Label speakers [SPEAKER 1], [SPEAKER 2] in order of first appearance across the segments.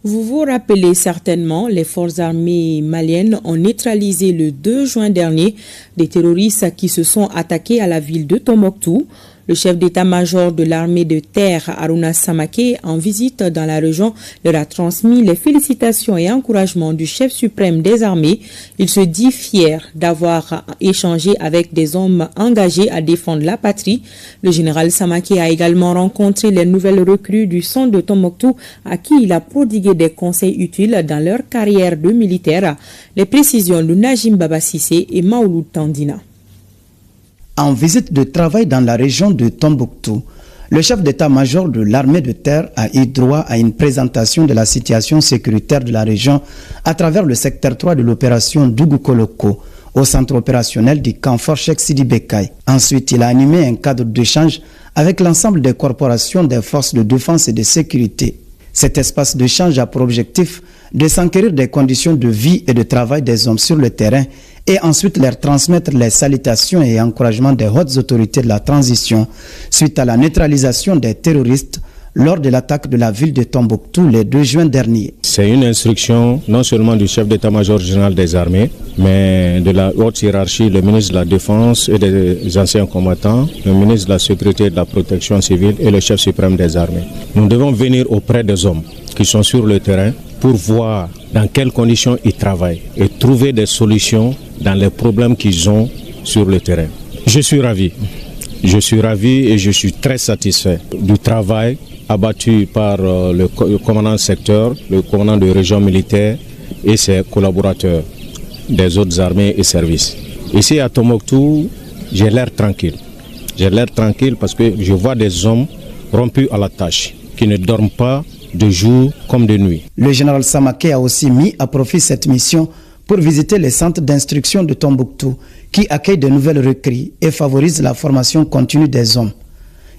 [SPEAKER 1] Vous vous rappelez certainement, les forces armées maliennes ont neutralisé le 2 juin dernier des terroristes qui se sont attaqués à la ville de Tombouctou. Le chef d'état-major de l'armée de terre, Haruna Samake, en visite dans la région, leur a transmis les félicitations et encouragements du chef suprême des armées. Il se dit fier d'avoir échangé avec des hommes engagés à défendre la patrie. Le général Samake a également rencontré les nouvelles recrues du centre de Tombouctou à qui il a prodigué des conseils utiles dans leur carrière de militaire. Les précisions de Najim Baba Sissé et Maouloud Tandina.
[SPEAKER 2] En visite de travail dans la région de Tombouctou, le chef d'état-major de l'armée de terre a eu droit à une présentation de la situation sécuritaire de la région à travers le secteur 3 de l'opération Dougou-Koloko au centre opérationnel du camp Fort Cheikh Sidi Bekay. Ensuite, il a animé un cadre d'échange avec l'ensemble des corporations des forces de défense et de sécurité. Cet espace d'échange a pour objectif de s'enquérir des conditions de vie et de travail des hommes sur le terrain et ensuite leur transmettre les salutations et encouragements des hautes autorités de la transition suite à la neutralisation des terroristes lors de l'attaque de la ville de Tombouctou le 2 juin dernier.
[SPEAKER 3] C'est une instruction non seulement du chef d'état-major général des armées, mais de la haute hiérarchie, le ministre de la Défense et des anciens combattants, le ministre de la Sécurité et de la Protection civile et le chef suprême des armées. Nous devons venir auprès des hommes qui sont sur le terrain pour voir dans quelles conditions ils travaillent et trouver des solutions dans les problèmes qu'ils ont sur le terrain. Je suis ravi et je suis très satisfait du travail abattu par le commandant de secteur, le commandant de région militaire et ses collaborateurs des autres armées et services. Ici à Tombouctou, j'ai l'air tranquille. J'ai l'air tranquille parce que je vois des hommes rompus à la tâche, qui ne dorment pas de jour comme de nuit.
[SPEAKER 2] Le général Samake a aussi mis à profit cette mission pour visiter les centres d'instruction de Tombouctou qui accueillent de nouvelles recrues et favorisent la formation continue des hommes.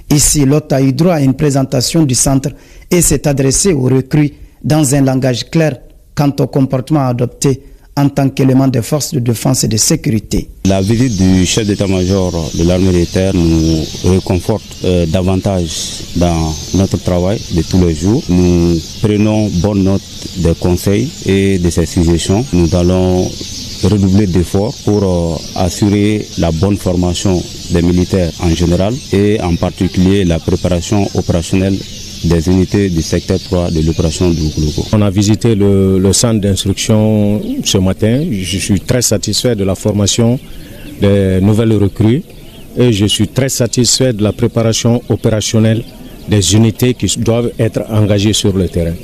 [SPEAKER 2] Ici, l'hôte a eu droit à une présentation du centre et s'est adressé aux recrues dans un langage clair quant au comportement adopté en tant qu'élément des forces de défense et de sécurité.
[SPEAKER 4] La visite du chef d'état-major de l'armée de terre nous réconforte davantage dans notre travail de tous les jours. Nous prenons bonne note des conseils et de ses suggestions. Nous allons redoubler d'efforts pour assurer la bonne formation des militaires en général et en particulier la préparation opérationnelle des unités du secteur 3 de l'opération Dougou-Koloko.
[SPEAKER 3] On a visité le centre d'instruction ce matin. Je suis très satisfait de la formation des nouvelles recrues et je suis très satisfait de la préparation opérationnelle des unités qui doivent être engagées sur le terrain.